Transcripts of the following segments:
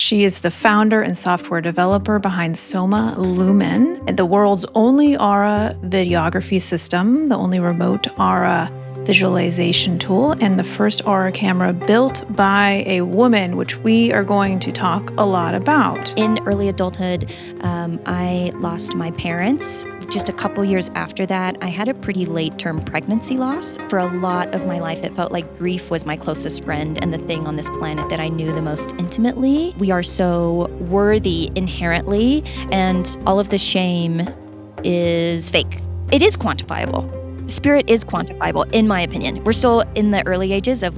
She is the founder and software developer behind Soma Lumen, the world's only aura videography system, the only remote aura visualization tool, and the first aura camera built by a woman, which we are going to talk a lot about. In early adulthood, I lost my parents. Just a couple years after that, I had a pretty late-term pregnancy loss. For a lot of my life, it felt like grief was my closest friend and the thing on this planet that I knew the most intimately. We are so worthy inherently, and all of the shame is fake. It is quantifiable. Spirit is quantifiable, in my opinion. We're still in the early ages of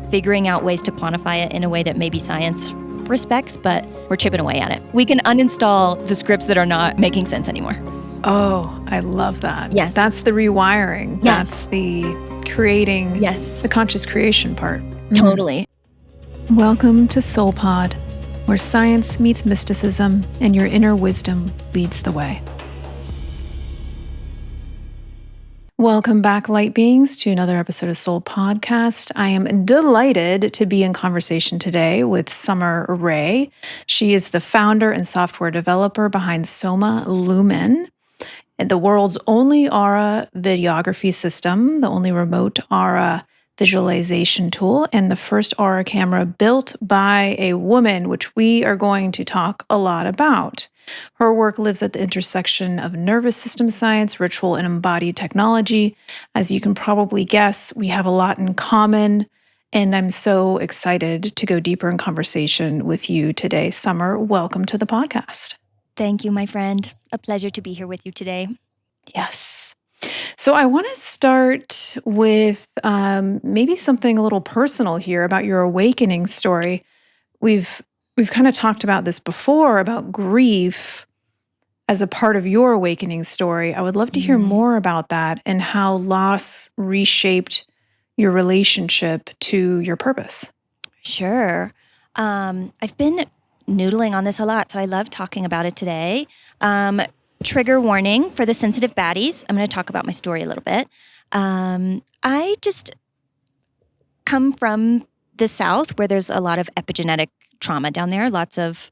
figuring out ways to quantify it in a way that maybe science respects, but we're chipping away at it. We can uninstall the scripts that are not making sense anymore. Oh, I love that. Yes. That's the rewiring. Yes. That's the creating, Yes. the conscious creation part. Totally. Welcome to Soul Pod, where science meets mysticism and your inner wisdom leads the way. Welcome back, light beings, to another episode of Soul Podcast. I am delighted to be in conversation today with Summer Ray. She is the founder and software developer behind Soma Lumen, the world's only aura videography system, the only remote aura visualization tool, and the first aura camera built by a woman, which we are going to talk a lot about. Her work lives at the intersection of nervous system science, ritual, and embodied technology. As you can probably guess, we have a lot in common, and I'm so excited to go deeper in conversation with you today. Summer, welcome to the podcast. Thank you, my friend. A pleasure to be here with you today. Yes. So I want to start with maybe something a little personal here about your awakening story. We've kind of talked about this before, about grief as a part of your awakening story. I would love to hear more about that and how loss reshaped your relationship to your purpose. Sure. I've been noodling on this a lot, so I love talking about it today. Trigger warning for the sensitive baddies. I'm going to talk about my story a little bit. I just come from the South, where there's a lot of epigenetic trauma down there. Lots of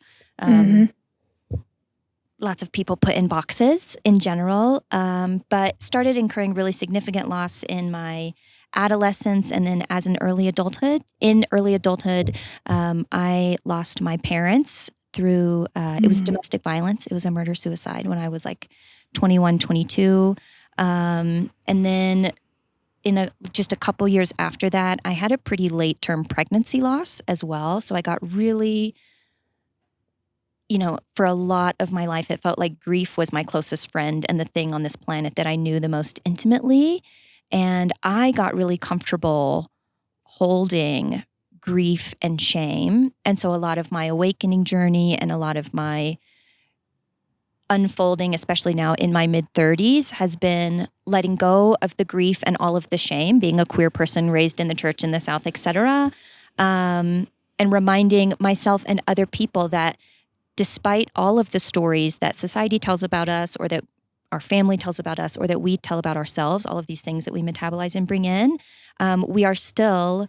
people put in boxes in general, but started incurring really significant loss in my adolescence and then as an early adulthood. In early adulthood, I lost my parents through, it was domestic violence. It was a murder-suicide when I was 21, 22. And then just a couple years after that, I had a pretty late-term pregnancy loss as well. So I got really, for a lot of my life, it felt like grief was my closest friend and the thing on this planet that I knew the most intimately. And I got really comfortable holding grief and shame. And so a lot of my awakening journey and a lot of my unfolding, especially now in my mid-30s, has been letting go of the grief and all of the shame, being a queer person raised in the church in the South, etc., and reminding myself and other people that despite all of the stories that society tells about us or that our family tells about us or that we tell about ourselves, all of these things that we metabolize and bring in, we are still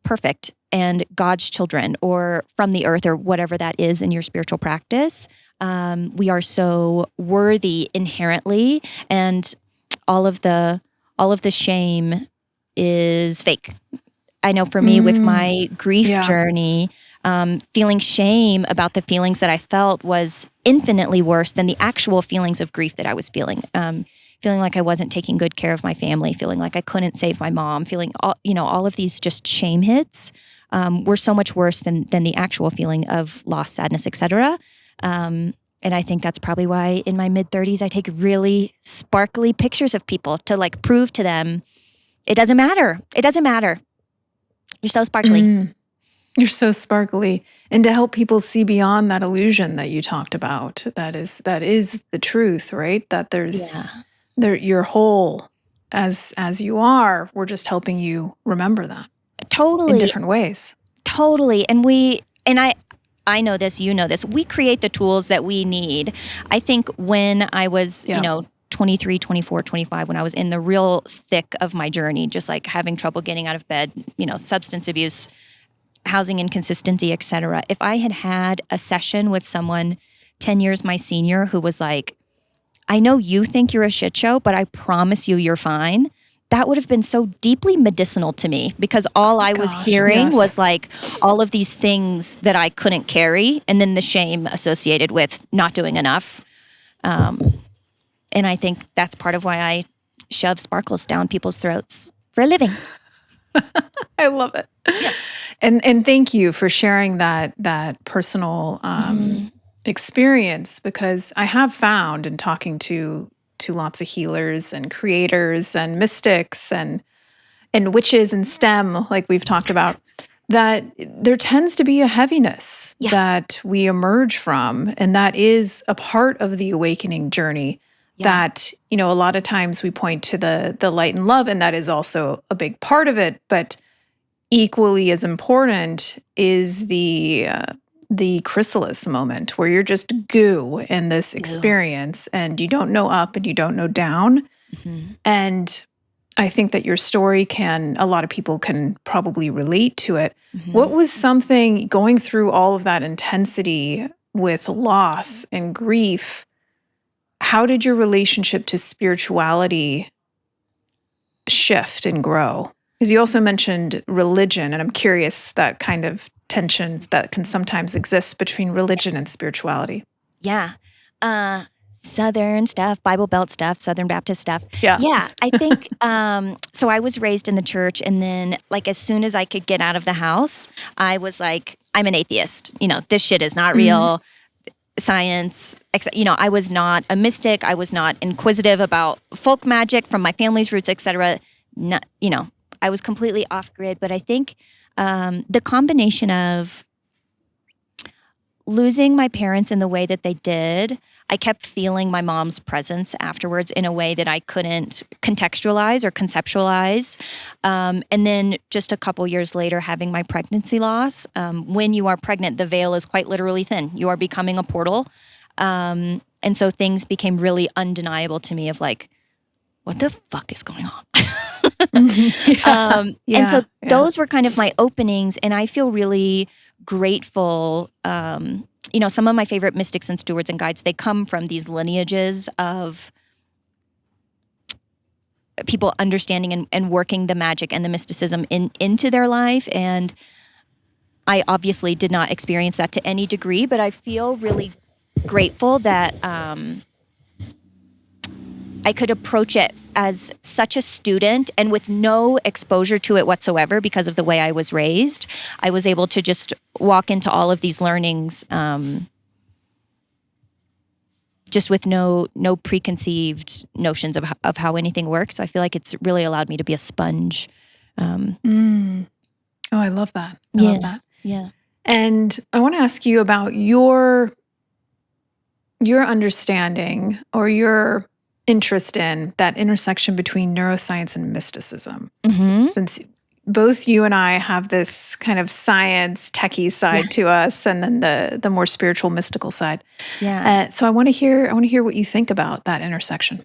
perfect and God's children or from the earth or whatever that is in your spiritual practice. We are so worthy inherently, and all of the shame is fake. I know for me with my grief journey, feeling shame about the feelings that I felt was infinitely worse than the actual feelings of grief that I was feeling. Feeling like I wasn't taking good care of my family, feeling like I couldn't save my mom, feeling all of these just shame hits were so much worse than the actual feeling of loss, sadness, etc. And I think that's probably why in my mid-30s I take really sparkly pictures of people to prove to them it doesn't matter. It doesn't matter. You're so sparkly. You're so sparkly. And to help people see beyond that illusion that you talked about, that is the truth, right? That you're whole as you are. We're just helping you remember that. Totally. In different ways. Totally. And I know this, you know this. We create the tools that we need. I think when I was, 23, 24, 25, when I was in the real thick of my journey, just having trouble getting out of bed, substance abuse, housing inconsistency, etc. If I had had a session with someone 10 years my senior who was like, I know you think you're a shit show, but I promise you you're fine. That would have been so deeply medicinal to me because all I was hearing was like all of these things that I couldn't carry and then the shame associated with not doing enough. And I think that's part of why I shove sparkles down people's throats for a living. I love it. Yeah. And thank you for sharing that personal experience, because I have found in talking to lots of healers and creators and mystics and witches and STEM, like we've talked about, that there tends to be a heaviness that we emerge from, and that is a part of the awakening journey. That, a lot of times we point to the light and love, and that is also a big part of it, but equally as important is the chrysalis moment where you're just goo in this experience and you don't know up and you don't know down. And I think that your story a lot of people can probably relate to it. What was something going through all of that intensity with loss and grief? How did your relationship to spirituality shift and grow? Because you also mentioned religion, and I'm curious that kind of tension that can sometimes exist between religion and spirituality. Yeah. Southern stuff, Bible Belt stuff, Southern Baptist stuff. Yeah. I think, so I was raised in the church, and then like as soon as I could get out of the house, I was like, I'm an atheist. This shit is not real. Science, I was not a mystic. I was not inquisitive about folk magic from my family's roots, etc. I was completely off grid. But I think the combination of losing my parents in the way that they did, I kept feeling my mom's presence afterwards in a way that I couldn't contextualize or conceptualize. And then just a couple years later, having my pregnancy loss. When you are pregnant, the veil is quite literally thin. You are becoming a portal. And so things became really undeniable to me of like, what the fuck is going on? And so those were kind of my openings, and I feel really grateful. Some of my favorite mystics and stewards and guides, they come from these lineages of people understanding and working the magic and the mysticism into their life. And I obviously did not experience that to any degree, but I feel really grateful that I could approach it as such a student and with no exposure to it whatsoever because of the way I was raised. I was able to just walk into all of these learnings just with no preconceived notions of how anything works. So I feel like it's really allowed me to be a sponge. Oh, I love that. I love that. Yeah. And I want to ask you about your understanding or your interest in that intersection between neuroscience and mysticism. Since both you and I have this kind of science techie side to us, and then the more spiritual mystical side. So I want to hear what you think about that intersection.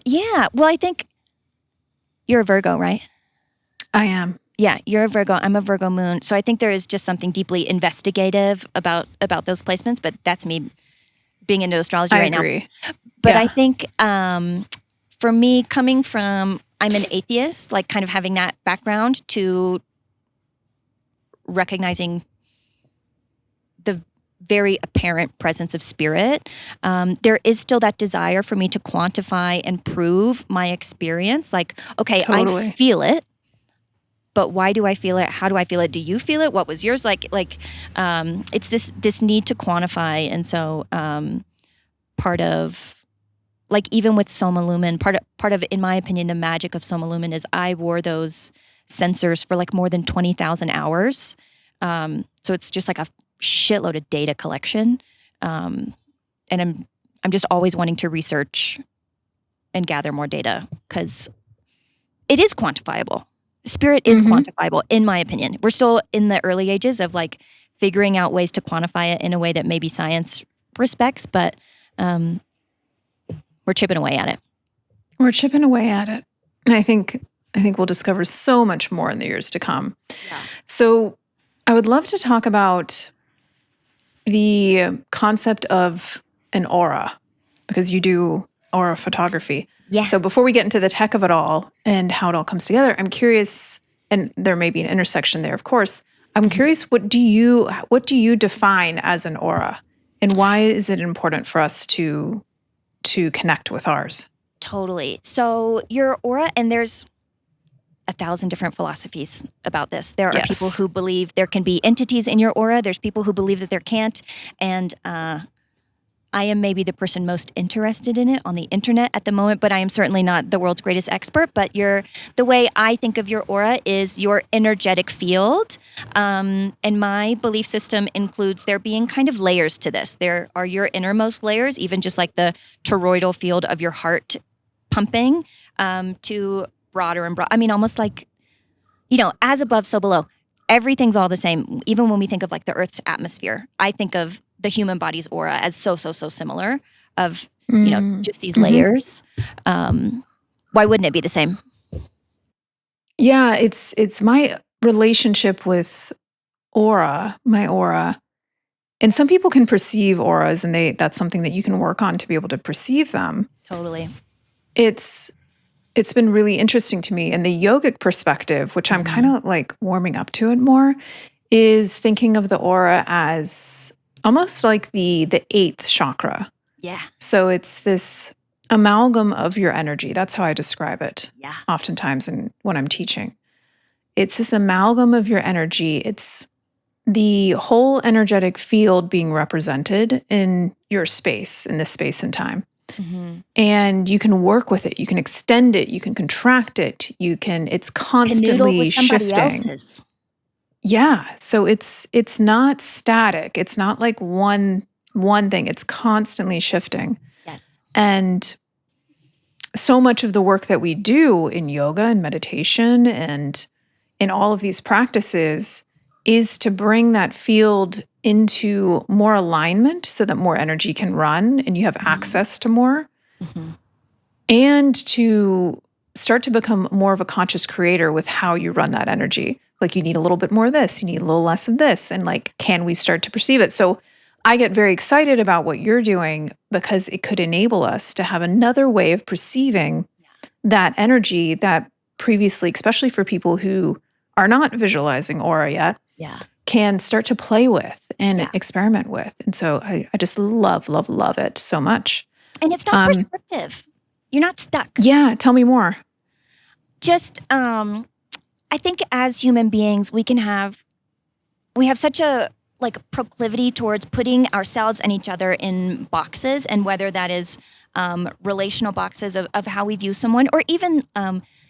Yeah. Well, I think you're a Virgo, right? I am. Yeah, you're a Virgo. I'm a Virgo moon. So I think there is just something deeply investigative about those placements, but that's me being into astrology right agree. Now. But I think for me, coming from, I'm an atheist, like kind of having that background to recognizing the very apparent presence of spirit, there is still that desire for me to quantify and prove my experience. Like, okay, totally. I feel it, but why do I feel it? How do I feel it? Do you feel it? What was yours? It's this need to quantify. And so part of, like even with Soma Lumen, part of, in my opinion, the magic of Soma Lumen is I wore those sensors for like more than 20,000 hours. So it's just like a shitload of data collection. And I'm just always wanting to research and gather more data because it is quantifiable. Spirit is quantifiable, in my opinion. We're still in the early ages of like figuring out ways to quantify it in a way that maybe science respects, but we're chipping away at it. We're chipping away at it. And I think we'll discover so much more in the years to come. Yeah. So I would love to talk about the concept of an aura, because you do aura photography. Yeah. So before we get into the tech of it all and how it all comes together, I'm curious, and there may be an intersection there, of course. I'm curious, what do you define as an aura, and why is it important for us to connect with ours? Totally. So your aura, and there's 1,000 different philosophies about this. There are people Yes. who believe there can be entities in your aura. There's people who believe that there can't. And I am maybe the person most interested in it on the internet at the moment, but I am certainly not the world's greatest expert. But the way I think of your aura is your energetic field. And my belief system includes there being kind of layers to this. There are your innermost layers, even just like the toroidal field of your heart pumping, to broader and broad. I mean, almost like, as above, so below. Everything's all the same. Even when we think of like the Earth's atmosphere, I think of the human body's aura as so similar of, just these layers. Why wouldn't it be the same? Yeah, it's my relationship with my aura. And some people can perceive auras, and that's something that you can work on to be able to perceive them. Totally. It's been really interesting to me. And the yogic perspective, which I'm kind of like warming up to it more, is thinking of the aura as almost like the eighth chakra. Yeah. So it's this amalgam of your energy. That's how I describe it. Yeah. Oftentimes when I'm teaching. It's this amalgam of your energy. It's the whole energetic field being represented in your space, in this space and time. And you can work with it. You can extend it. You can contract it. It's constantly with somebody shifting. else's. Yeah. So it's not static. It's not like one thing. It's constantly shifting. Yes. And so much of the work that we do in yoga and meditation and in all of these practices is to bring that field into more alignment so that more energy can run and you have access to more, and to start to become more of a conscious creator with how you run that energy. Like, you need a little bit more of this, you need a little less of this, and like, can we start to perceive it? So I get very excited about what you're doing because it could enable us to have another way of perceiving that energy that previously, especially for people who are not visualizing aura yet, can start to play with and experiment with. And so I just love it so much. And it's not prescriptive. You're not stuck. Yeah, tell me more. Just, I think as human beings, we have such a proclivity towards putting ourselves and each other in boxes, and whether that is relational boxes of how we view someone, or even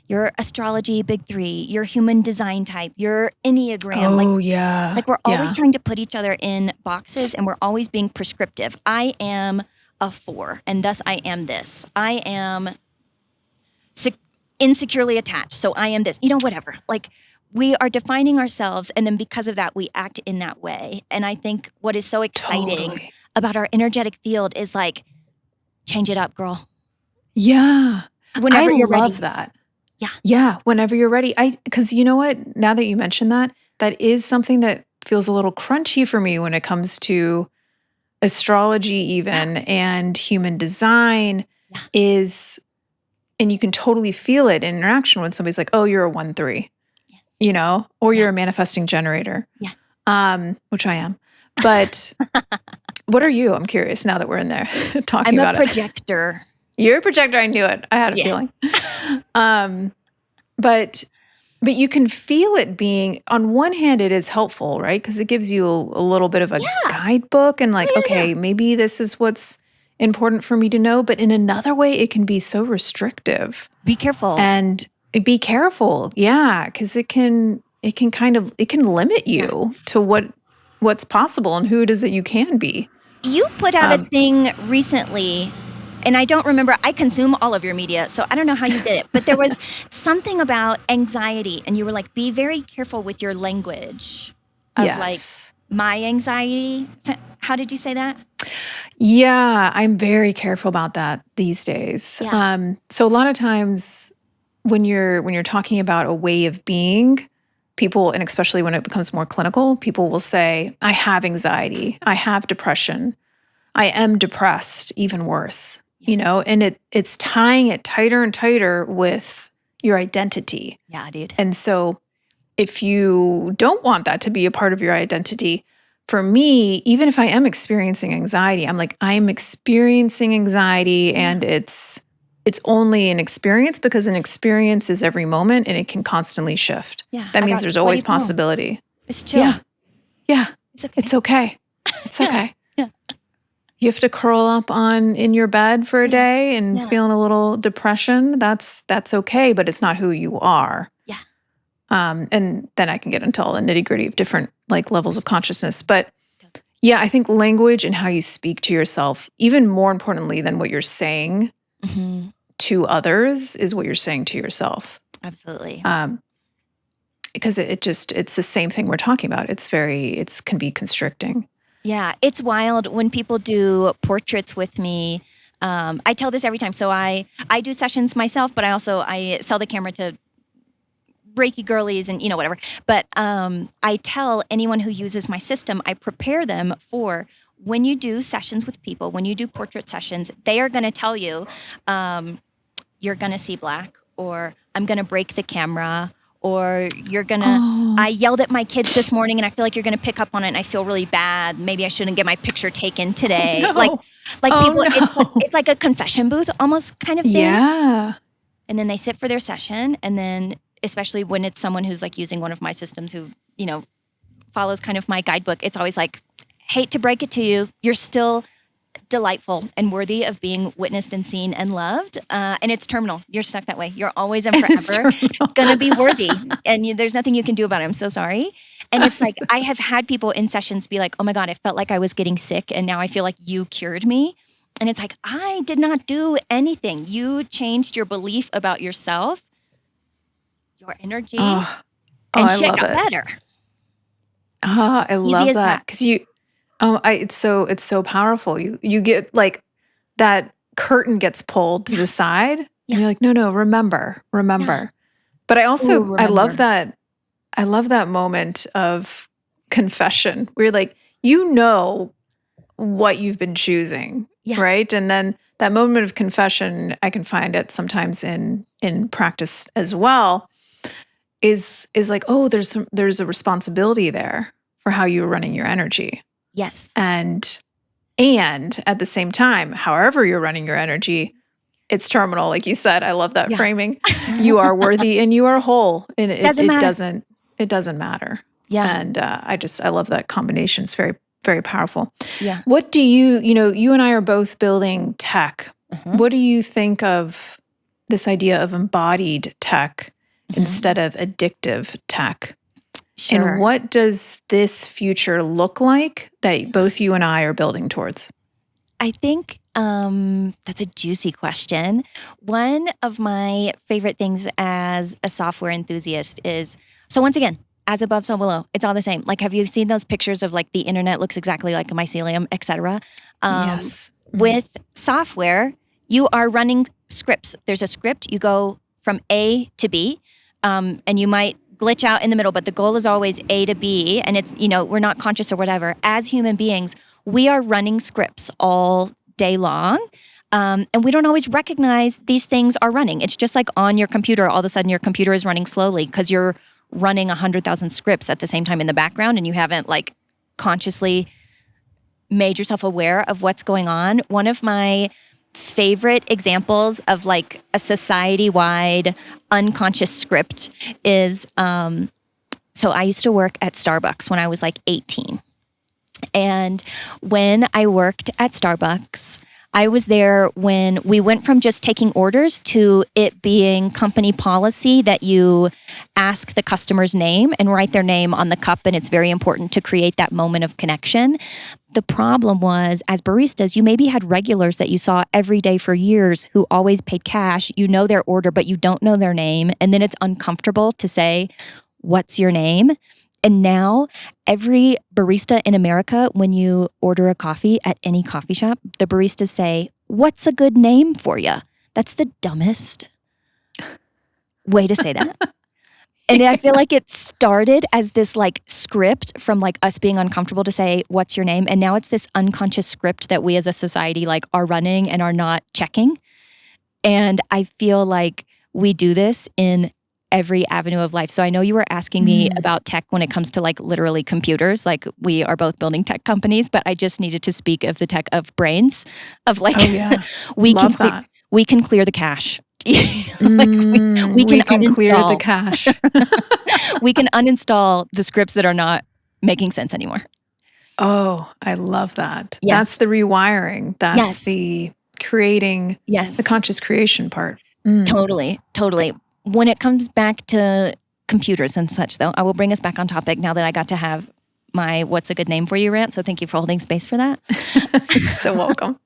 your astrology big 3, your human design type, your Enneagram. Oh, yeah. Like, we're always trying to put each other in boxes, and we're always being prescriptive. I am a 4, and thus I am this. I am insecurely attached, so I am this. Whatever. Like, we are defining ourselves, and then because of that, we act in that way. And I think what is so exciting about our energetic field is like, change it up, girl. Yeah. Whenever you're ready. I love that. Yeah. Yeah. Whenever you're ready. Because you know what? Now that you mention that is something that feels a little crunchy for me when it comes to astrology even and human design is, and you can totally feel it in interaction when somebody's like, oh, you're a 1-3, or you're a manifesting generator. Yeah. Which I am. But what are you? I'm curious now that we're in there talking about it. I'm a projector. You're a projector. I knew it. I had a feeling. But you can feel it being, on one hand, it is helpful, right? Because it gives you a little bit of a guidebook and maybe this is what's important for me to know. But in another way, it can be so restrictive. Be careful. And be careful. Yeah. Because it can limit you to what's possible and who it is that you can be. You put out a thing recently, and I don't remember. I consume all of your media, so I don't know how you did it. But there was something about anxiety, and you were like, be very careful with your language of like my anxiety. How did you say that? Yeah, I'm very careful about that these days. Yeah. So a lot of times when you're talking about a way of being, people, and especially when it becomes more clinical, people will say, I have anxiety, I have depression, I am depressed, even worse, and it's tying it tighter and tighter with your identity. Yeah, dude. And so if you don't want that to be a part of your identity, for me, even if I am experiencing anxiety, I'm like, I'm experiencing anxiety, and it's only an experience, because an experience is every moment and it can constantly shift. Yeah. That means there's always possibility. It's chill. Yeah. Yeah. It's okay. It's okay. It's Yeah. okay. Yeah. You have to curl up in your bed for a day and feeling a little depression. That's okay, but it's not who you are. Yeah. And then I can get into all the nitty-gritty of different like levels of consciousness. But yeah, I think language and how you speak to yourself, even more importantly than what you're saying to others, is what you're saying to yourself. Absolutely. Because it's the same thing we're talking about. It can be constricting. Yeah, it's wild when people do portraits with me. I tell this every time. So I do sessions myself, but I sell the camera to Reiki girlies and whatever. But I tell anyone who uses my system, I prepare them for when you do sessions with people, when you do portrait sessions, they are going to tell you, you're going to see black, or I'm going to break the camera, or you're going to, I yelled at my kids this morning and I feel like you're going to pick up on it and I feel really bad. Maybe I shouldn't get my picture taken today. No. Like people, No. it's like a confession booth almost kind of thing. Yeah. And then they sit for their session, and then especially when it's someone who's like using one of my systems who, follows kind of my guidebook, it's always like, hate to break it to you, you're still delightful and worthy of being witnessed and seen and loved. And it's terminal. You're stuck that way. You're always and forever going to be worthy. And there's nothing you can do about it. I'm so sorry. And it's like, I have had people in sessions be like, oh my God, I felt like I was getting sick and now I feel like you cured me. And it's like, I did not do anything. You changed your belief about yourself, your energy, and shit got better. I love that. Because it's so powerful. You get like that curtain gets pulled to the side, and you're like, no, remember. Yeah. But I also, I love that moment of confession where you're like, what you've been choosing, right? And then that moment of confession, I can find it sometimes in practice as well, is like, oh, there's a responsibility there for how you're running your energy. Yes. And at the same time, however you're running your energy, it's terminal. Like you said, I love that framing. You are worthy and you are whole. And it doesn't matter. Yeah. And I love that combination. It's very, very powerful. Yeah. What do you and I are both building tech. What do you think of this idea of embodied tech instead of addictive tech? Sure. And what does this future look like that both you and I are building towards? I think that's a juicy question. One of my favorite things as a software enthusiast is, so once again, as above, so below. It's all the same. Like, have you seen those pictures of like the internet looks exactly like a mycelium, et cetera? Yes. With software, you are running scripts. There's a script. You go from A to B, and you might glitch out in the middle, but the goal is always A to B, and it's, we're not conscious or whatever. As human beings, we are running scripts all day long, and we don't always recognize these things are running. It's just like on your computer, all of a sudden your computer is running slowly because you're running 100,000 scripts at the same time in the background, and you haven't like consciously made yourself aware of what's going on. One of my favorite examples of like a society-wide unconscious script is, so I used to work at Starbucks when I was like 18. And when I worked at Starbucks, I was there when we went from just taking orders to it being company policy that you ask the customer's name and write their name on the cup, and it's very important to create that moment of connection. The problem was, as baristas, you maybe had regulars that you saw every day for years who always paid cash. You know their order, but you don't know their name, and then it's uncomfortable to say, "What's your name?" And now every barista in America, when you order a coffee at any coffee shop, the baristas say, "What's a good name for you?" That's the dumbest way to say that. And I feel like it started as this like script from like us being uncomfortable to say, what's your name? And now it's this unconscious script that we as a society like are running and are not checking. And I feel like we do this in every avenue of life. So I know you were asking me about tech when it comes to like literally computers. Like we are both building tech companies, but I just needed to speak of the tech of brains, of like Love that. we can clear the cache. Like we we can can clear the uninstall cache. we can uninstall the scripts that are not making sense anymore. Oh, I love that. Yes. That's the rewiring. That's Yes. the creating, Yes. the conscious creation part. Totally. When it comes back to computers and such, though, I will bring us back on topic now that I got to have my what's a good name for you rant. So thank you for holding space for that. You're so welcome.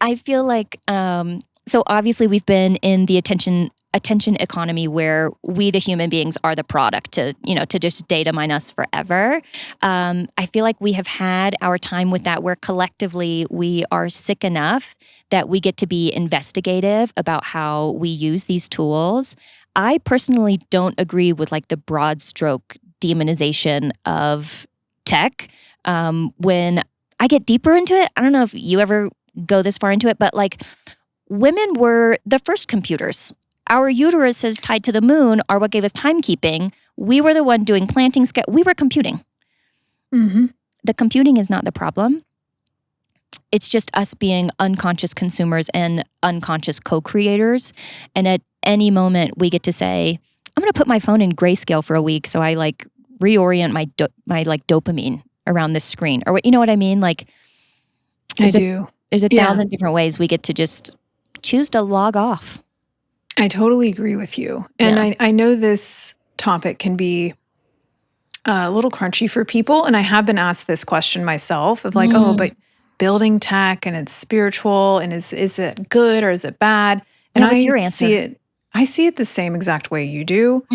I feel like, so obviously we've been in the attention economy where we, the human beings, are the product to just data mine us forever. I feel like we have had our time with that where collectively we are sick enough that we get to be investigative about how we use these tools. I personally don't agree with like the broad stroke demonization of tech. When I get deeper into it, I don't know if you ever go this far into it, but like women were the first computers. Our uteruses tied to the moon are what gave us timekeeping. We were the one doing planting. We were computing. The computing is not the problem. It's just us being unconscious consumers and unconscious co-creators. And at any moment, we get to say, I'm going to put my phone in grayscale for a week so I like reorient my like dopamine around this screen. Or you know what I mean? Like, I do. There's a thousand different ways we get to just choose to log off. I totally agree with you. And I know this topic can be a little crunchy for people. And I have been asked this question myself of like, oh, but building tech and it's spiritual and is it good or is it bad? And what's your answer? I see it the same exact way you do.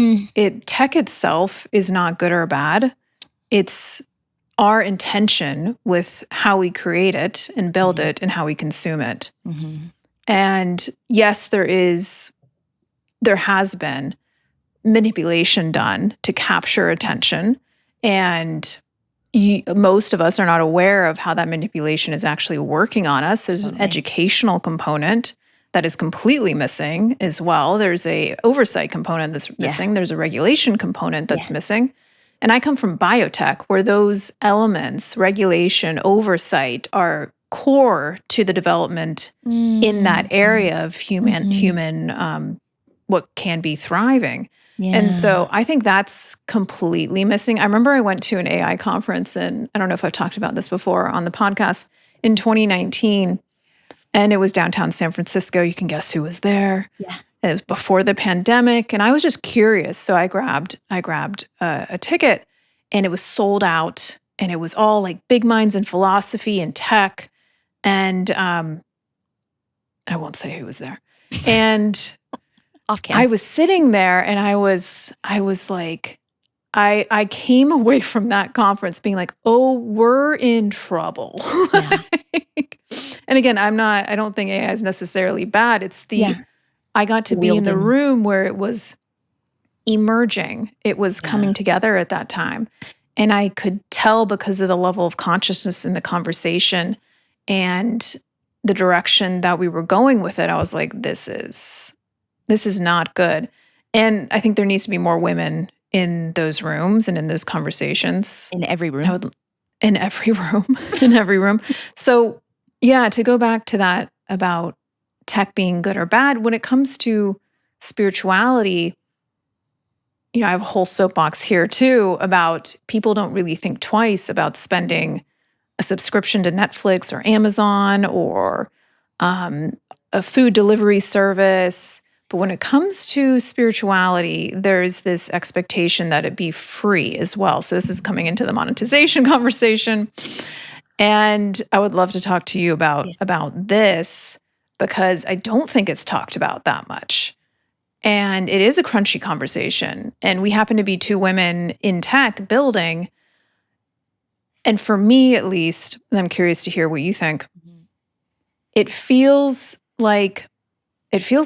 Tech itself is not good or bad. It's our intention with how we create it and build it and how we consume it. And yes, there has been manipulation done to capture attention. And most of us are not aware of how that manipulation is actually working on us. There's an educational component that is completely missing as well. There's a oversight component that's missing. There's a regulation component that's missing. And I come from biotech where those elements, regulation, oversight, are core to the development in that area of human what can be thriving. And so I think that's completely missing. I remember I went to an AI conference, and I don't know if I've talked about this before on the podcast, in 2019, and it was downtown San Francisco. You can guess who was there. It was before the pandemic, and I was just curious. So I grabbed a ticket, and it was sold out, and it was all like big minds in philosophy and tech, and I won't say who was there. And I was sitting there, and I was like, I came away from that conference being like, oh, we're in trouble. And again, I don't think AI is necessarily bad. It's I got to be in the room where it was emerging. It was coming together at that time. And I could tell because of the level of consciousness in the conversation and the direction that we were going with it. I was like, this is not good. And I think there needs to be more women in those rooms and in those conversations. In every room. In every room. In every room. So to go back to that about tech being good or bad, when it comes to spirituality, I have a whole soapbox here too about people don't really think twice about spending a subscription to Netflix or Amazon or a food delivery service. But when it comes to spirituality, there's this expectation that it be free as well. So this is coming into the monetization conversation. And I would love to talk to you about this because I don't think it's talked about that much. And it is a crunchy conversation. And we happen to be two women in tech building. And for me, at least, and I'm curious to hear what you think, it feels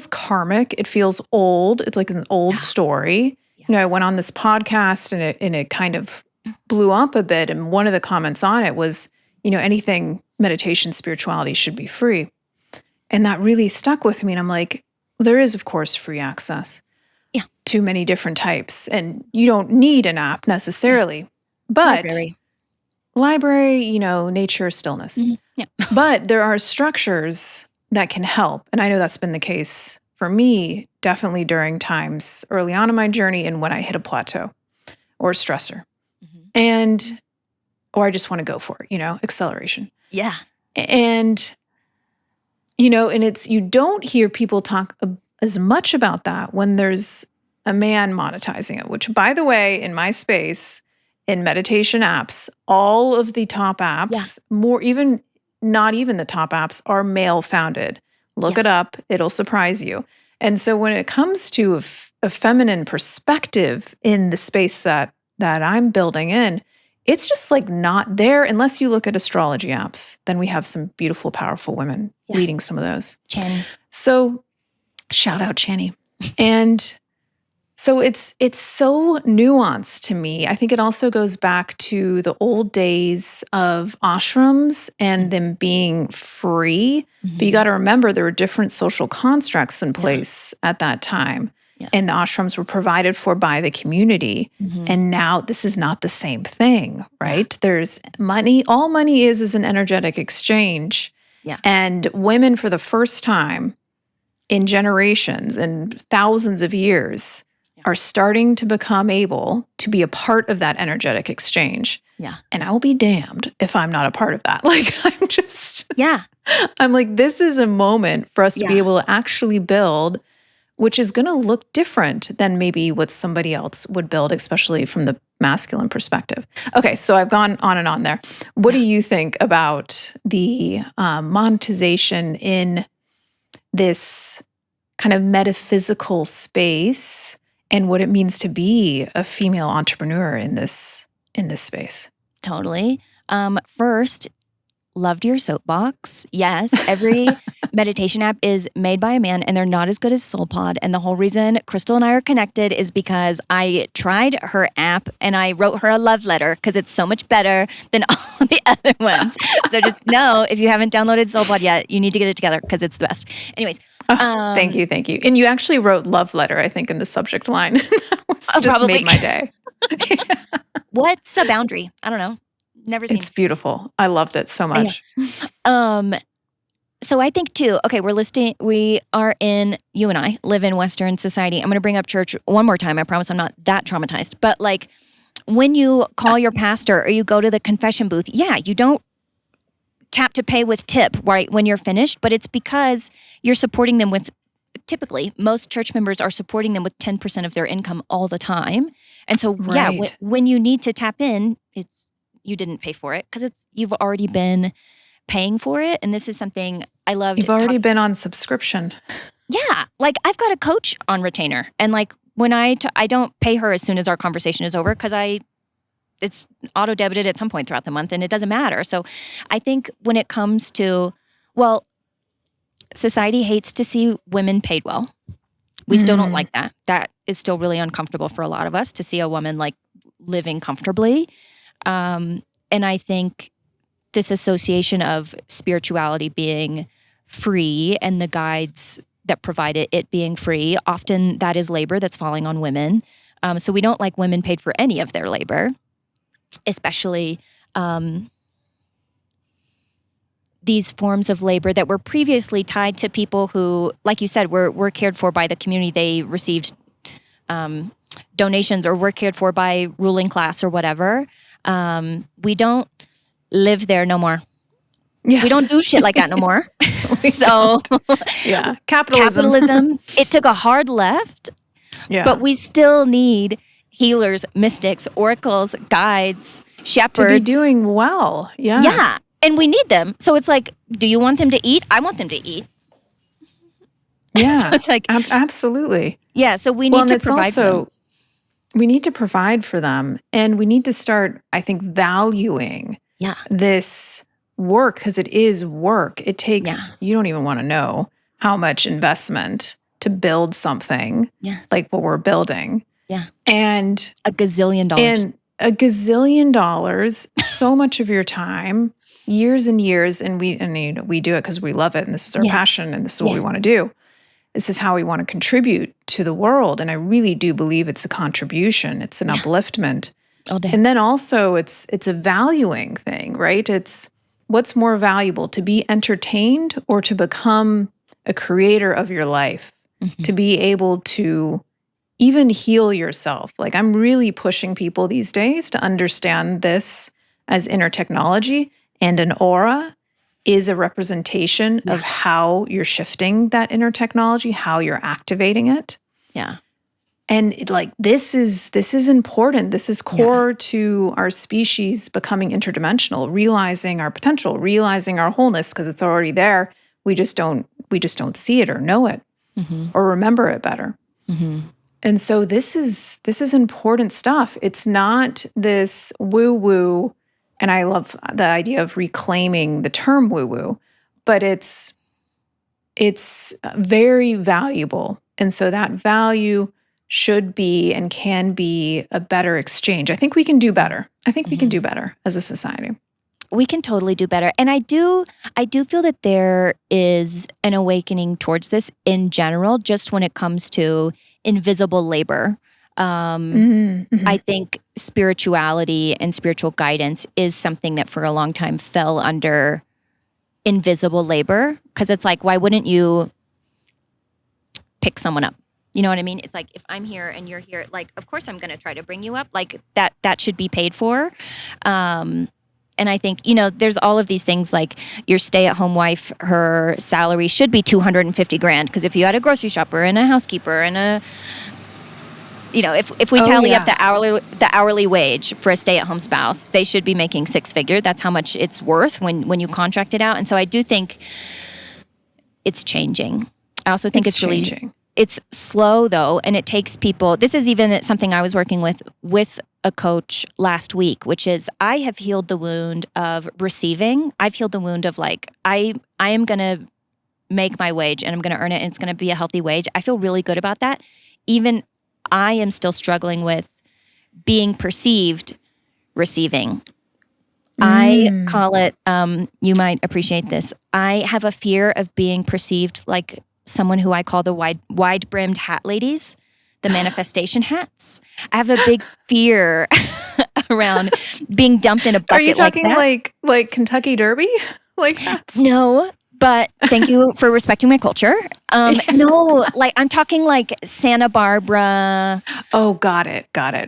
karmic. It feels old. It's like an old story. I went on this podcast and it kind of blew up a bit. And one of the comments on it was, anything meditation, spirituality should be free. And that really stuck with me. And I'm like, well, there is, of course, free access to many different types. And you don't need an app necessarily. But library, nature, stillness. Mm-hmm. Yeah. But there are structures that can help. And I know that's been the case for me, definitely during times early on in my journey and when I hit a plateau or a stressor. Mm-hmm. Or I just want to go for it, acceleration. Yeah. And, and you don't hear people talk as much about that when there's a man monetizing it, which, by the way, in my space, in meditation apps, all of the top apps, not even the top apps, are male founded. Look it up. It'll surprise you. And so when it comes to a feminine perspective in the space that I'm building in, it's just like not there unless you look at astrology apps. Then we have some beautiful, powerful women leading some of those. Channy. So shout out Channy. And so it's so nuanced to me. I think it also goes back to the old days of ashrams and them being free. Mm-hmm. But you got to remember there were different social constructs in place at that time. Yeah. And the ashrams were provided for by the community. Mm-hmm. And now this is not the same thing, right? Yeah. There's money. All money is an energetic exchange. Yeah. And women, for the first time in generations and thousands of years, are starting to become able to be a part of that energetic exchange. Yeah. And I will be damned if I'm not a part of that. Like, I'm like, this is a moment for us to be able to actually build, which is going to look different than maybe what somebody else would build, especially from the masculine perspective. Okay, so I've gone on and on there. What do you think about the monetization in this kind of metaphysical space and what it means to be a female entrepreneur in this space? Totally. First, loved your soapbox. Yes, every meditation app is made by a man and they're not as good as SoulPod. And the whole reason Crystal and I are connected is because I tried her app and I wrote her a love letter because it's so much better than all the other ones. So just know, if you haven't downloaded SoulPod yet, you need to get it together because it's the best. Anyways. Thank you. And you actually wrote love letter, I think, in the subject line. That was just probably made my day. What's a boundary? I don't know. Never seen. It's beautiful. I loved it so much. Yeah. So I think too, okay, you and I live in Western society. I'm going to bring up church one more time. I promise I'm not that traumatized. But like when you call your pastor or you go to the confession booth, you don't tap to pay with tip right when you're finished, but it's because you're supporting them with, typically most church members are supporting them with 10% of their income all the time. And so when you need to tap in, you didn't pay for it because you've already been paying for it. And this is something I love. You've already been on subscription. Yeah. Like I've got a coach on retainer. And like when I don't pay her as soon as our conversation is over because it's auto-debited at some point throughout the month and it doesn't matter. So I think when it comes to, society hates to see women paid well. We still don't like that. That is still really uncomfortable for a lot of us to see a woman like living comfortably. And I think this association of spirituality being free and the guides that provide it being free, often that is labor that's falling on women. So we don't like women paid for any of their labor, especially these forms of labor that were previously tied to people who, like you said, were cared for by the community. They received donations or were cared for by ruling class or whatever. We don't live there no more. Yeah. We don't do shit like that no more. Capitalism. It took a hard left, but we still need healers, mystics, oracles, guides, shepherds. To be doing well. Yeah. Yeah. And we need them. So it's like, do you want them to eat? I want them to eat. Yeah. So it's like, absolutely. Yeah. So we need to provide for them. We need to provide for them. And we need to start, I think, valuing this work because it is work. It takes, you don't even want to know how much investment to build something like what we're building. Yeah. And $1 gazillion. And $1 gazillion, so much of your time, years and years, and we do it because we love it, and this is our passion, and this is what we want to do. This is how we want to contribute to the world, and I really do believe it's a contribution. It's an upliftment. All day. And then also it's a valuing thing, right? It's what's more valuable, to be entertained or to become a creator of your life, to be able to even heal yourself. Like, I'm really pushing people these days to understand this as inner technology, and an aura is a representation of how you're shifting that inner technology, how you're activating it. Yeah. And this is important. This is core to our species becoming interdimensional, realizing our potential, realizing our wholeness, because it's already there. We just don't see it or know it or remember it better. And so this is important stuff. It's not this woo-woo, and I love the idea of reclaiming the term woo-woo, but it's very valuable. And so that value should be and can be a better exchange. I think we can do better. I think we can do better as a society. We can totally do better. And I do feel that there is an awakening towards this in general, just when it comes to invisible labor. I think spirituality and spiritual guidance is something that for a long time fell under invisible labor, because it's like, why wouldn't you pick someone up? You know what I mean? It's like, if I'm here and you're here, like, of course I'm going to try to bring you up. Like, that should be paid for. And I think, there's all of these things, like your stay-at-home wife, her salary should be $250,000, because if you had a grocery shopper and a housekeeper and a, if we tally up the hourly wage for a stay-at-home spouse, they should be making six figure. That's how much it's worth when you contract it out. And so I do think it's changing. I also think it's really changing. It's slow, though, and it takes people. This is even something I was working with a coach last week, which is, I have healed the wound of receiving. I've healed the wound of, like, I am going to make my wage and I'm going to earn it and it's going to be a healthy wage. I feel really good about that. Even I am still struggling with being perceived receiving. I call it, you might appreciate this, I have a fear of being perceived like someone who I call the wide-brimmed hat ladies, the manifestation hats. I have a big fear around being dumped in a bucket. Are you talking like Kentucky Derby? Like hats? No, but thank you for respecting my culture. No, like I'm talking like Santa Barbara. Oh, got it.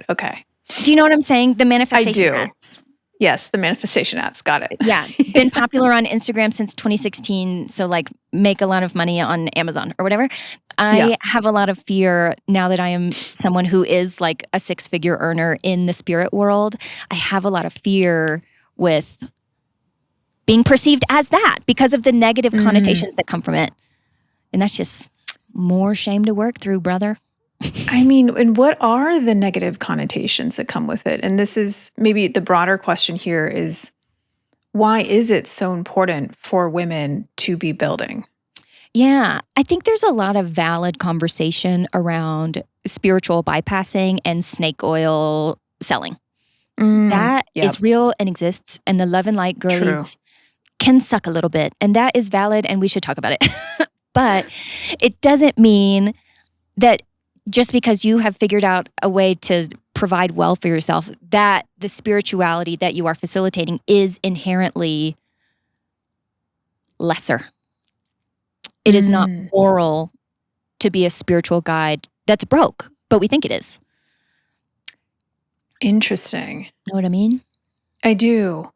Okay. Do you know what I'm saying? The manifestation hats. Yes, the manifestation hats. Got it. Yeah. Been popular on Instagram since 2016. So like make a lot of money on Amazon or whatever. I have a lot of fear now that I am someone who is like a six-figure earner in the spirit world. I have a lot of fear with being perceived as that because of the negative connotations that come from it. And that's just more shame to work through, brother. I mean, and what are the negative connotations that come with it? And this is maybe the broader question here is, why is it so important for women to be building? Yeah, I think there's a lot of valid conversation around spiritual bypassing and snake oil selling. That is real and exists. And the love and light girlies can suck a little bit. And that is valid and we should talk about it. But it doesn't mean that just because you have figured out a way to provide well for yourself, that the spirituality that you are facilitating is inherently lesser. It is not moral to be a spiritual guide that's broke, but we think it is. Interesting. Know what I mean? I do.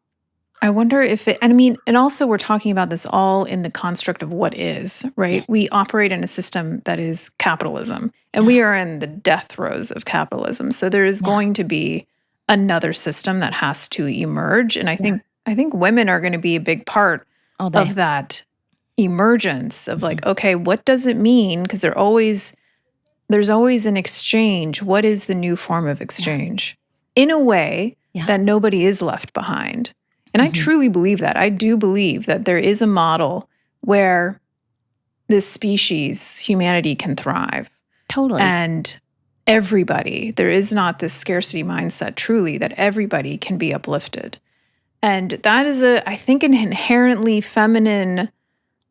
I wonder if it, and also we're talking about this all in the construct of what is, right? We operate in a system that is capitalism, and we are in the death throes of capitalism. So there is going to be another system that has to emerge. And I think women are going to be a big part of that emergence of like, okay, what does it mean? Because there's always an exchange. What is the new form of exchange? In a way that nobody is left behind. And I truly believe that. I do believe that there is a model where this species, humanity, can thrive. Totally. And everybody. There is not this scarcity mindset truly that everybody can be uplifted. And that is I think, an inherently feminine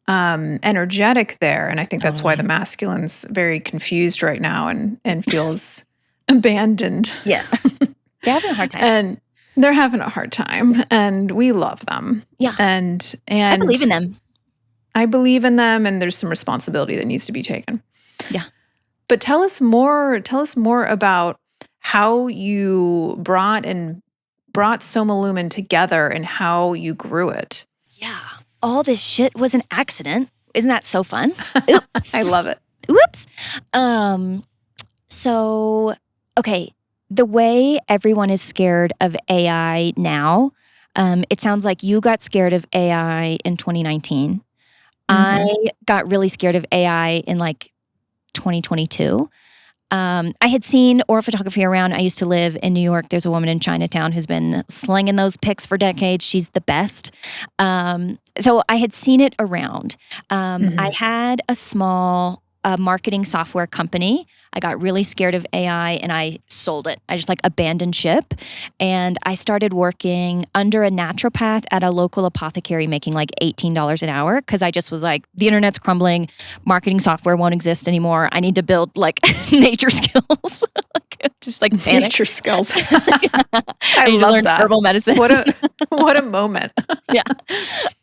energetic there. And I think that's why the masculine's very confused right now and feels abandoned. Yeah. They're having a hard time. And they're having a hard time. And we love them. Yeah. And I believe in them. I believe in them, and there's some responsibility that needs to be taken. Yeah. But tell us more about how you brought Soma Lumen together and how you grew it. Yeah. All this shit was an accident. Isn't that so fun? Oops. I love it. Whoops. So, okay, the way everyone is scared of AI now, it sounds like you got scared of AI in 2019. I got really scared of AI in like 2022. I had seen aura photography around. I used to live in New York. There's a woman in Chinatown who's been slinging those pics for decades. She's the best. So I had seen it around. I had a small marketing software company. I got really scared of AI and I sold it. I just like abandoned ship. And I started working under a naturopath at a local apothecary making like $18 an hour because I just was like, the internet's crumbling. Marketing software won't exist anymore. I need to build like nature skills. Just like panic. Nature skills. I love to learn that. herbal medicine. What a moment. Yeah.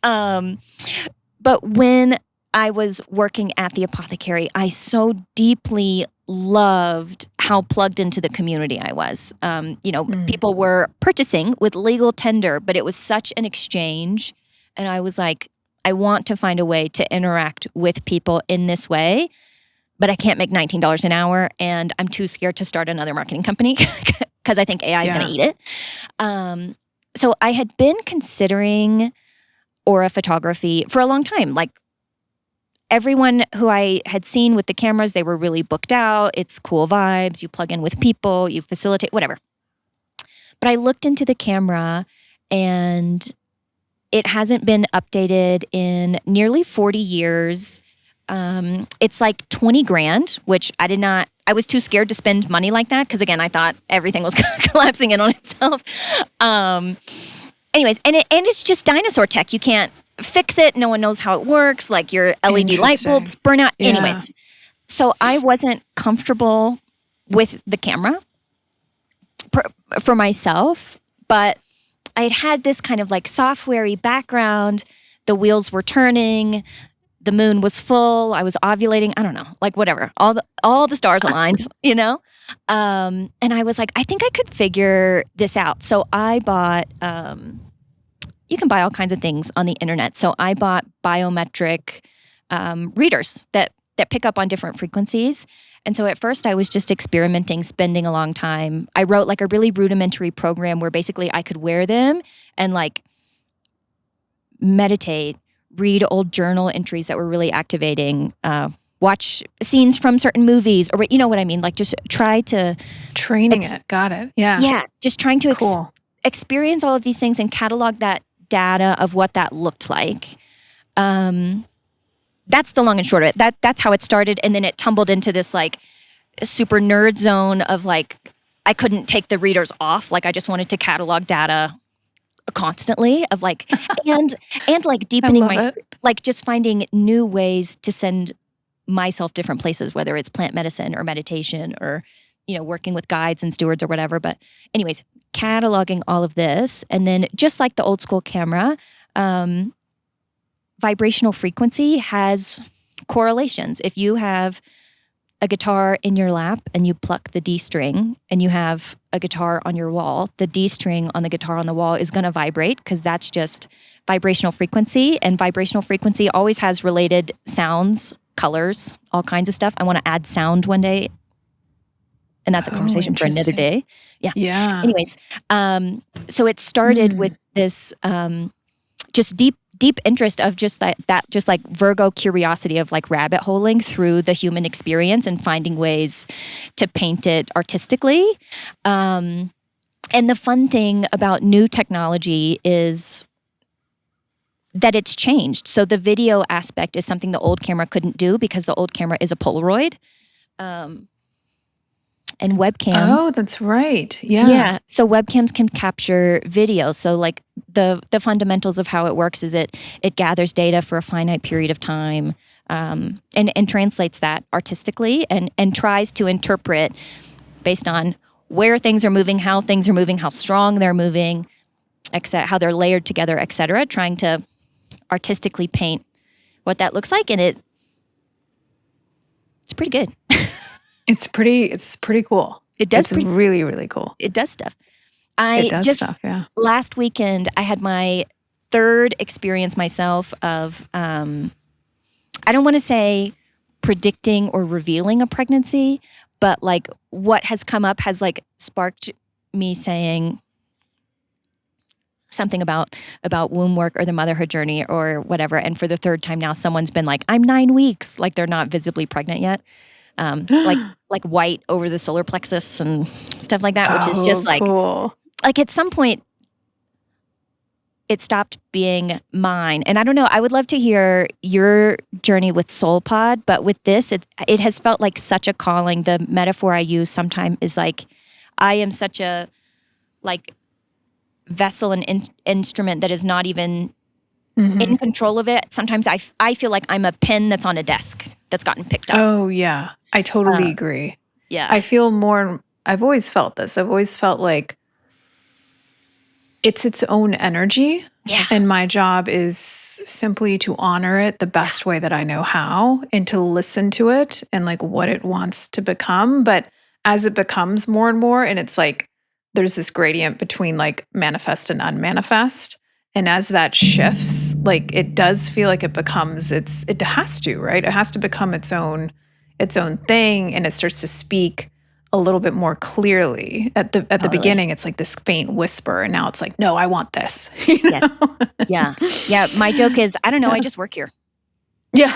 But when I was working at the apothecary, I so deeply loved how plugged into the community I was. People were purchasing with legal tender, but it was such an exchange. And I was like, I want to find a way to interact with people in this way, but I can't make $19 an hour. And I'm too scared to start another marketing company because I think AI is going to eat it. So I had been considering aura photography for a long time. Like, everyone who I had seen with the cameras, they were really booked out. It's cool vibes. You plug in with people, you facilitate, whatever. But I looked into the camera and it hasn't been updated in nearly 40 years. It's like 20 grand, which I was too scared to spend money like that. Cause again, I thought everything was collapsing in on itself. Anyways, and it's just dinosaur tech. You can't fix it. No one knows how it works. Like your LED light bulbs burn out. Yeah. Anyways, so I wasn't comfortable with the camera for myself, but I had this kind of like software-y background. The wheels were turning. The moon was full. I was ovulating. I don't know, like whatever. All the stars aligned, you know? And I was like, I think I could figure this out. So I bought, you can buy all kinds of things on the internet. So I bought biometric readers that pick up on different frequencies. And so at first I was just experimenting, spending a long time. I wrote like a really rudimentary program where basically I could wear them and like meditate, read old journal entries that were really activating, watch scenes from certain movies, or you know what I mean? Like just try to... Training it. Got it. Yeah. Yeah. Just trying to experience all of these things and catalog that data of what that looked like. That's the long and short of it. That's how it started. And then it tumbled into this like super nerd zone of like, I couldn't take the readers off. Like I just wanted to catalog data constantly of like, and like deepening like just finding new ways to send myself different places, whether it's plant medicine or meditation or, you know, working with guides and stewards or whatever. But anyways, cataloging all of this. And then just like the old school camera, vibrational frequency has correlations. If you have a guitar in your lap and you pluck the D string and you have a guitar on your wall, the D string on the guitar on the wall is going to vibrate because that's just vibrational frequency. And vibrational frequency always has related sounds, colors, all kinds of stuff. I want to add sound one day. And that's a conversation for another day. Yeah. Yeah. Anyways, so it started with this just deep interest of just that just like Virgo curiosity of like rabbit holing through the human experience and finding ways to paint it artistically. And the fun thing about new technology is that it's changed. So the video aspect is something the old camera couldn't do because the old camera is a Polaroid. and webcams. Oh, that's right. Yeah. Yeah. So webcams can capture video. So like the fundamentals of how it works is it gathers data for a finite period of time, and translates that artistically and tries to interpret based on where things are moving, how things are moving, how strong they're moving, how they're layered together, etc. Trying to artistically paint what that looks like, and it's pretty good. It's pretty cool. It's really, really cool. It does stuff. Yeah. Last weekend, I had my third experience myself of, I don't want to say predicting or revealing a pregnancy, but like what has come up has like sparked me saying something about womb work or the motherhood journey or whatever. And for the third time now, someone's been like, I'm 9 weeks. Like they're not visibly pregnant yet. Like white over the solar plexus and stuff like that, which is just like, cool. Like at some point it stopped being mine. And I don't know, I would love to hear your journey with Soul Pod, but with this, it has felt like such a calling. The metaphor I use sometimes is like, I am such a like vessel and instrument that is not even in control of it. Sometimes I feel like I'm a pen that's on a desk that's gotten picked up. Oh yeah, I totally agree. Yeah. I feel more, I've always felt this. I've always felt like it's its own energy. Yeah. And my job is simply to honor it the best way that I know how and to listen to it and like what it wants to become. But as it becomes more and more, and it's like there's this gradient between like manifest and unmanifest. And as that shifts, like it does feel like it becomes it has to, right? It has to become its own thing, and it starts to speak a little bit more clearly. At the beginning, it's like this faint whisper, and now it's like, no, I want this. You know? Yeah. My joke is, I don't know, I just work here. Yeah.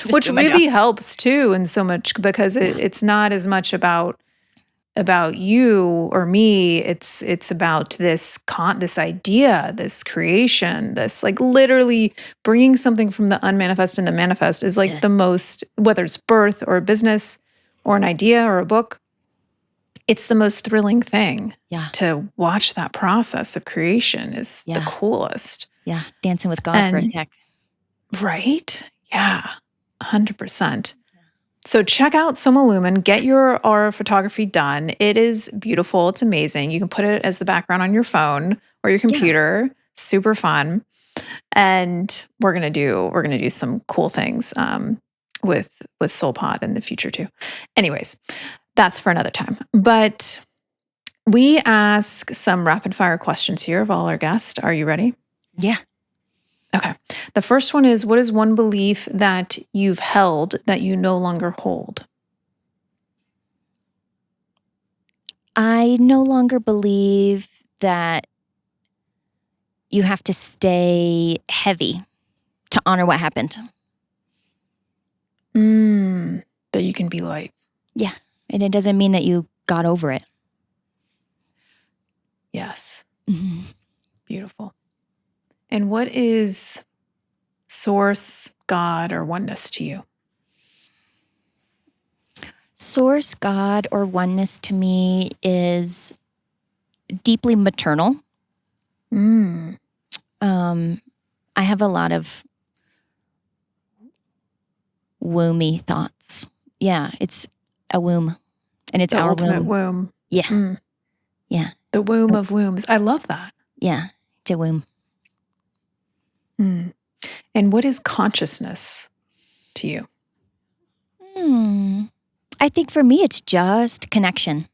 Which really helps too, in so much because it's not as much about you or me. It's about this idea, this creation, this like literally bringing something from the unmanifest and the manifest is like the most, whether it's birth or a business or an idea or a book, it's the most thrilling thing. Yeah. To watch that process of creation is the coolest. Yeah. Dancing with God for a sec. Right? Yeah. 100%. So check out Soma Lumen, get your aura photography done. It is beautiful. It's amazing. You can put it as the background on your phone or your computer. Super fun. And we're gonna do some cool things with Soul Pod in the future too. Anyways, that's for another time. But we ask some rapid fire questions here of all our guests. Are you ready? Yeah. Okay. The first one is, what is one belief that you've held that you no longer hold? I no longer believe that you have to stay heavy to honor what happened. That you can be light. Yeah. And it doesn't mean that you got over it. Yes. Mm-hmm. Beautiful. And what is source, God, or oneness to you? Source, God, or oneness to me is deeply maternal. I have a lot of womby thoughts. Yeah, it's a womb. And it's the our ultimate womb. Yeah. Yeah. The womb of wombs. I love that. Yeah, it's a womb. And what is consciousness to you? I think for me, it's just connection.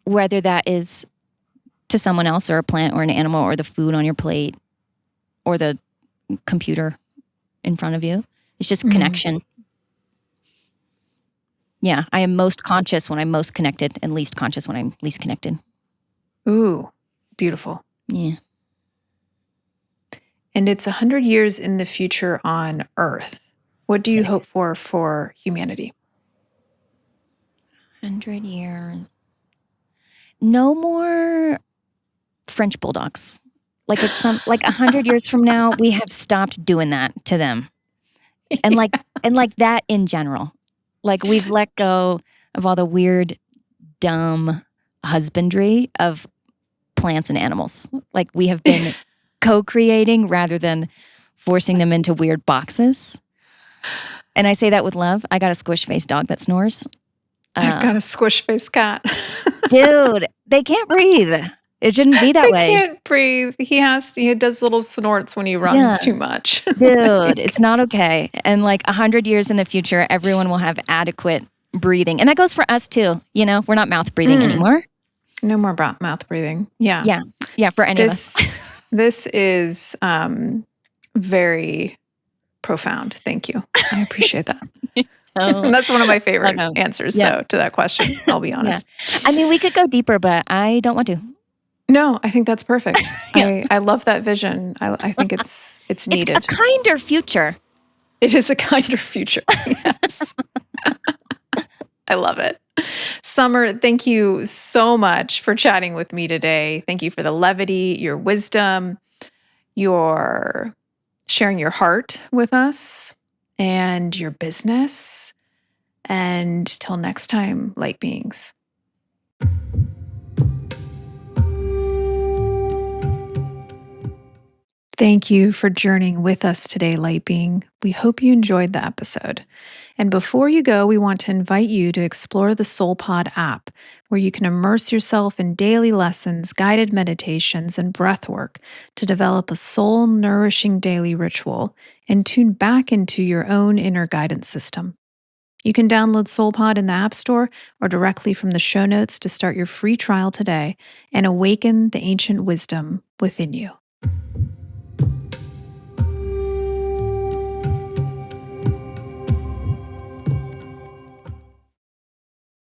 Whether that is to someone else or a plant or an animal or the food on your plate or the computer in front of you. It's just connection. Yeah, I am most conscious when I'm most connected and least conscious when I'm least connected. Ooh, beautiful. Yeah. And it's 100 years in the future on Earth. What do you hope for humanity? 100 years. No more French bulldogs. Like it's 100 years from now, we have stopped doing that to them. And like that in general. Like we've let go of all the weird, dumb husbandry of plants and animals. Like we have been co-creating rather than forcing them into weird boxes. And I say that with love. I got a squish-faced dog that snores. I've got a squish-faced cat. Dude, they can't breathe. It shouldn't be that They way. can't breathe. He does little snorts when he runs too much. Dude, it's not okay. And like 100 years in the future, everyone will have adequate breathing. And that goes for us too. You know, we're not mouth breathing anymore. No more mouth breathing. Yeah. Yeah, for any of us. This is very profound. Thank you. I appreciate that. That's one of my favorite answers, though, to that question. I'll be honest. Yeah. I mean, we could go deeper, but I don't want to. No, I think that's perfect. I love that vision. I think it's needed. It's a kinder future. It is a kinder future. Yes. I love it. Summer, thank you so much for chatting with me today. Thank you for the levity, your wisdom, your sharing your heart with us, and your business. And till next time, light beings. Thank you for journeying with us today, light being. We hope you enjoyed the episode. And before you go, we want to invite you to explore the SoulPod app, where you can immerse yourself in daily lessons, guided meditations, and breath work to develop a soul-nourishing daily ritual and tune back into your own inner guidance system. You can download SoulPod in the App Store or directly from the show notes to start your free trial today and awaken the ancient wisdom within you.